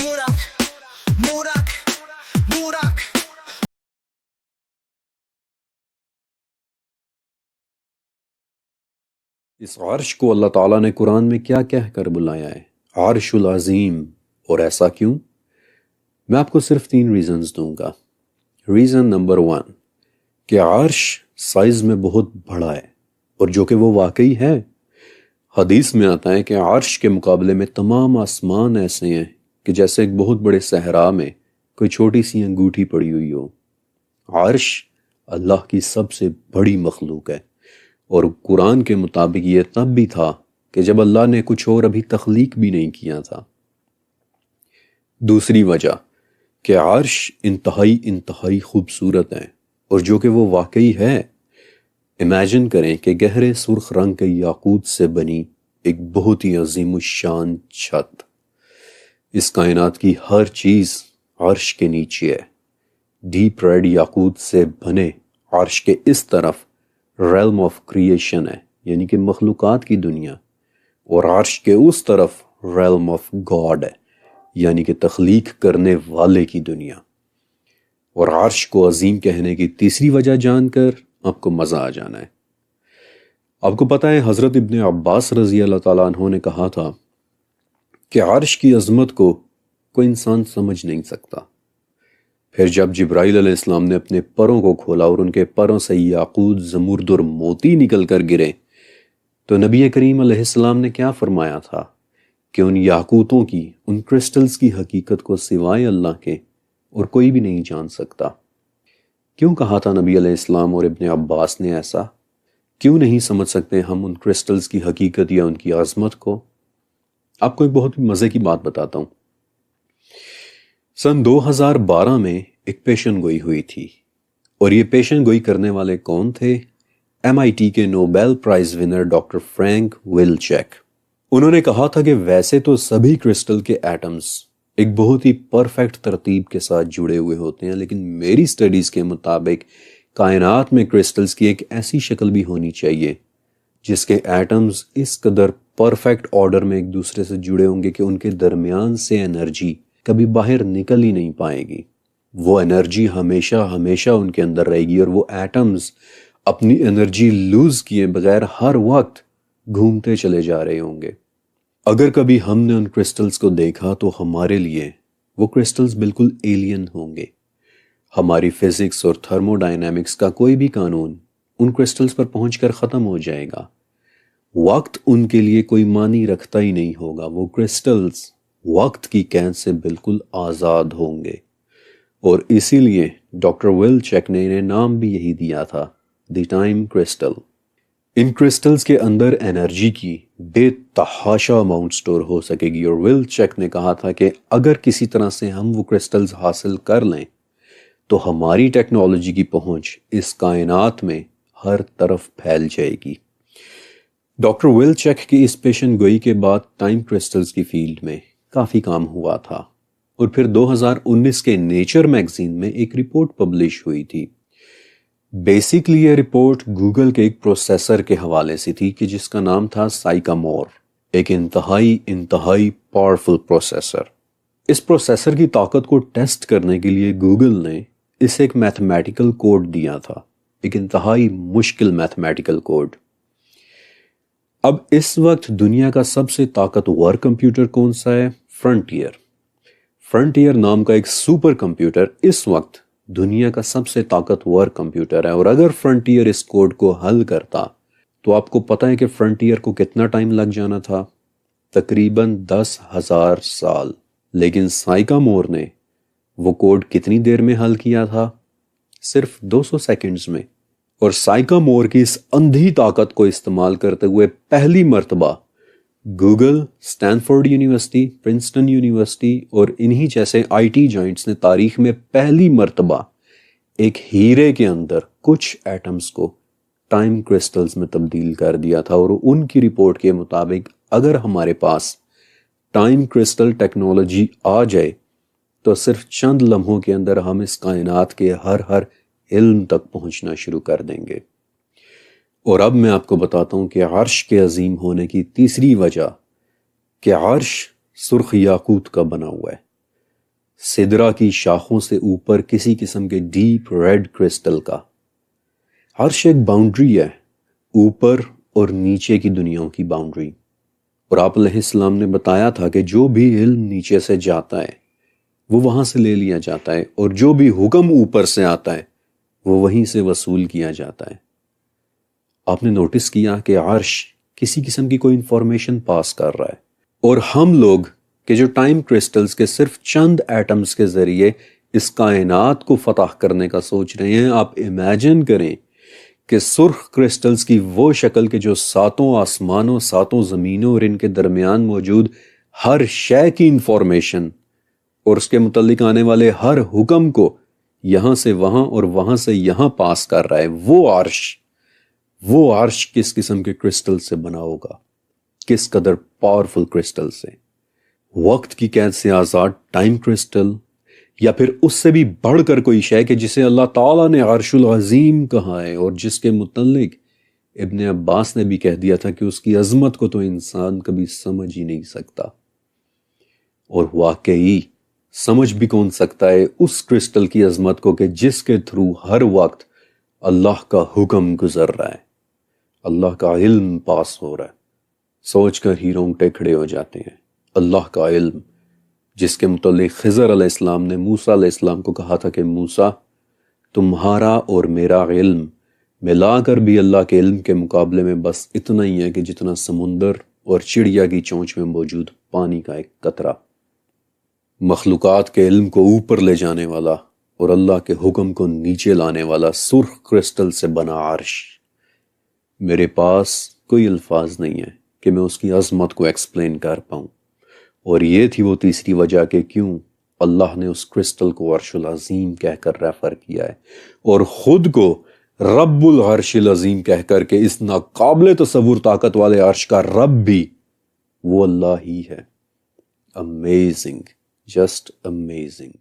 Murak, Murak, Murak. اس عرش کو اللہ تعالیٰ نے قرآن میں کیا کہہ کر بلایا ہے؟ عرش العظیم. اور ایسا کیوں؟ میں آپ کو صرف 3 ریزنز دوں گا. ریزن نمبر 1 کہ عرش سائز میں بہت بڑا ہے، اور جو کہ وہ واقعی ہے. حدیث میں آتا ہے کہ عرش کے مقابلے میں تمام آسمان ایسے ہیں کہ جیسے ایک بہت بڑے صحرا میں کوئی چھوٹی سی انگوٹھی پڑی ہوئی ہو. عرش اللہ کی سب سے بڑی مخلوق ہے، اور قرآن کے مطابق یہ تب بھی تھا کہ جب اللہ نے کچھ اور ابھی تخلیق بھی نہیں کیا تھا. دوسری وجہ کہ عرش انتہائی خوبصورت ہے، اور جو کہ وہ واقعی ہے. امیجن کریں کہ گہرے سرخ رنگ کے یاقوت سے بنی ایک بہت ہی عظیم الشان چھت. اس کائنات کی ہر چیز عرش کے نیچے ہے. ڈیپ ریڈ یاقوت سے بنے عرش کے اس طرف ریلم آف کریشن ہے، یعنی کہ مخلوقات کی دنیا، اور عرش کے اس طرف ریلم آف گاڈ ہے، یعنی کہ تخلیق کرنے والے کی دنیا. اور عرش کو عظیم کہنے کی تیسری وجہ جان کر آپ کو مزہ آ جانا ہے. آپ کو پتہ ہے حضرت ابن عباس رضی اللہ تعالیٰ عنہ نے کہا تھا کہ عرش کی عظمت کو کوئی انسان سمجھ نہیں سکتا. پھر جب جبرائیل علیہ السلام نے اپنے پروں کو کھولا اور ان کے پروں سے یاقوت، زمرد اور موتی نکل کر گرے، تو نبی کریم علیہ السلام نے کیا فرمایا تھا کہ ان یاقوتوں کی، ان کرسٹلز کی حقیقت کو سوائے اللہ کے اور کوئی بھی نہیں جان سکتا. کیوں کہا تھا نبی علیہ السلام اور ابن عباس نے ایسا؟ کیوں نہیں سمجھ سکتے ہم ان کرسٹلز کی حقیقت یا ان کی عظمت کو؟ آپ کو ایک بہت مزے کی بات بتاتا ہوں. سن 2012 میں ایک پیشن گوئی ہوئی تھی، اور یہ پیشن گوئی کرنے والے کون تھے؟ MIT کے Nobel prize winner doctor Frank Wilczek. انہوں نے کہا تھا کہ ویسے تو سبھی کرسٹل کے ایٹمز ایک بہت ہی پرفیکٹ ترتیب کے ساتھ جڑے ہوئے ہوتے ہیں، لیکن میری سٹڈیز کے مطابق کائنات میں کرسٹلز کی ایک ایسی شکل بھی ہونی چاہیے جس کے ایٹمز اس قدر پرفیکٹ آرڈر میں ایک دوسرے سے جڑے ہوں گے کہ ان کے درمیان سے انرجی کبھی باہر نکل ہی نہیں پائے گی. وہ انرجی ہمیشہ ان کے اندر رہے گی، اور وہ ایٹمز اپنی انرجی لوز کیے بغیر ہر وقت گھومتے چلے جا رہے ہوں گے. اگر کبھی ہم نے ان کرسٹلز کو دیکھا تو ہمارے لیے وہ کرسٹلز بالکل ایلین ہوں گے. ہماری فزکس اور تھرمو ڈائنامکس کا کوئی بھی قانون ان کرسٹلز پر پہنچ کر ختم ہو جائے گا. وقت ان کے لیے کوئی معنی رکھتا ہی نہیں ہوگا. وہ کرسٹلز وقت کی قید سے بالکل آزاد ہوں گے، اور اسی لیے ڈاکٹر ولچیک نے انہیں نام بھی یہی دیا تھا، the time crystal. In crystals کے اندر انرجی کی بے تحاشا اماؤنٹ سٹور ہو سکے گی، اور ولچیک نے کہا تھا کہ اگر کسی طرح سے ہم وہ کرسٹلز حاصل کر لیں تو ہماری ٹیکنالوجی کی پہنچ اس کائنات میں ہر طرف پھیل جائے گی. ڈاکٹر ولچیک کی اس پیشن گوئی کے بعد ٹائم کرسٹلز کی فیلڈ میں کافی کام ہوا تھا، اور پھر 2019 کے نیچر میگزین میں ایک رپورٹ پبلش ہوئی تھی. بیسیکلی یہ رپورٹ گوگل کے ایک پروسیسر کے حوالے سے تھی کہ جس کا نام تھا سائیکامور، ایک انتہائی پاورفل پروسیسر. اس پروسیسر کی طاقت کو ٹیسٹ کرنے کے لیے گوگل نے اسے ایک میتھمیٹیکل کوڈ دیا تھا، ایک انتہائی مشکل میتھمیٹیکل کوڈ. اب اس وقت دنیا کا سب سے طاقتور کمپیوٹر کون سا ہے؟ فرنٹیئر نام کا ایک سپر کمپیوٹر اس وقت دنیا کا سب سے طاقتور کمپیوٹر ہے. اور اگر فرنٹیئر اس کوڈ کو حل کرتا تو آپ کو پتہ ہے کہ فرنٹیئر کو کتنا ٹائم لگ جانا تھا؟ تقریباً 10,000 سال. لیکن سائیکامور نے وہ کوڈ کتنی دیر میں حل کیا تھا؟ صرف 200 سیکنڈز میں. اور سائیکامور کی اس اندھی طاقت کو استعمال کرتے ہوئے پہلی مرتبہ Google, Stanford university, Princeton university اور انہی جیسے IT جائنٹس نے تاریخ میں پہلی مرتبہ ایک ہیرے کے اندر کچھ ایٹمز کو ٹائم کرسٹلز میں تبدیل کر دیا تھا. اور ان کی رپورٹ کے مطابق اگر ہمارے پاس ٹائم کرسٹل ٹیکنالوجی آ جائے تو صرف چند لمحوں کے اندر ہم اس کائنات کے ہر علم تک پہنچنا شروع کر دیں گے. اور اب میں آپ کو بتاتا ہوں کہ عرش کے عظیم ہونے کی تیسری وجہ کہ عرش سرخ یاقوت کا بنا ہوا ہے. سدرا کی شاخوں سے اوپر کسی قسم کے ڈیپ ریڈ کرسٹل کا۔ عرش ایک باؤنڈری ہے، اوپر اور نیچے کی دنیاوں کی باؤنڈری۔ اور آپ علیہ السلام نے بتایا تھا کہ جو بھی علم نیچے سے جاتا ہے وہ وہاں سے لے لیا جاتا ہے، اور جو بھی حکم اوپر سے آتا ہے وہ وہیں سے وصول کیا جاتا ہے۔ آپ نے نوٹس کیا کہ عرش کسی قسم کی کوئی انفارمیشن پاس کر رہا ہے، اور ہم لوگ کہ جو ٹائم کرسٹلز کے صرف چند ایٹمز کے ذریعے اس کائنات کو فتح کرنے کا سوچ رہے ہیں۔ آپ امیجن کریں کہ سرخ کرسٹلز کی وہ شکل کہ جو ساتوں آسمانوں، ساتوں زمینوں اور ان کے درمیان موجود ہر شے کی انفارمیشن اور اس کے متعلق آنے والے ہر حکم کو یہاں سے وہاں اور وہاں سے یہاں پاس کر رہا ہے، وہ عرش کس قسم کے کرسٹل سے بنا ہوگا، کس قدر پاورفل کرسٹل سے؟ وقت کی قید سے آزاد ٹائم کرسٹل، یا پھر اس سے بھی بڑھ کر کوئی شے کہ جسے اللہ تعالیٰ نے عرش العظیم کہا ہے، اور جس کے متعلق ابن عباس نے بھی کہہ دیا تھا کہ اس کی عظمت کو تو انسان کبھی سمجھ ہی نہیں سکتا۔ اور واقعی سمجھ بھی کون سکتا ہے اس کرسٹل کی عظمت کو کہ جس کے تھرو ہر وقت اللہ کا حکم گزر رہا ہے، اللہ کا علم پاس ہو رہا ہے۔ سوچ کر ہی رونگٹے کھڑے ہو جاتے ہیں۔ اللہ کا علم جس کے متعلق خضر علیہ السلام نے موسیٰ علیہ السلام کو کہا تھا کہ موسیٰ، تمہارا اور میرا علم ملا کر بھی اللہ کے علم کے مقابلے میں بس اتنا ہی ہے کہ جتنا سمندر اور چڑیا کی چونچ میں موجود پانی کا ایک قطرہ۔ مخلوقات کے علم کو اوپر لے جانے والا اور اللہ کے حکم کو نیچے لانے والا سرخ کرسٹل سے بنا عرش، میرے پاس کوئی الفاظ نہیں ہے کہ میں اس کی عظمت کو ایکسپلین کر پاؤں۔ اور یہ تھی وہ تیسری وجہ کہ کیوں اللہ نے اس کرسٹل کو عرش العظیم کہہ کر ریفر کیا ہے، اور خود کو رب العرش العظیم کہہ کر کہ اس ناقابل تصور طاقت والے عرش کا رب بھی وہ اللہ ہی ہے۔ Amazing, just amazing.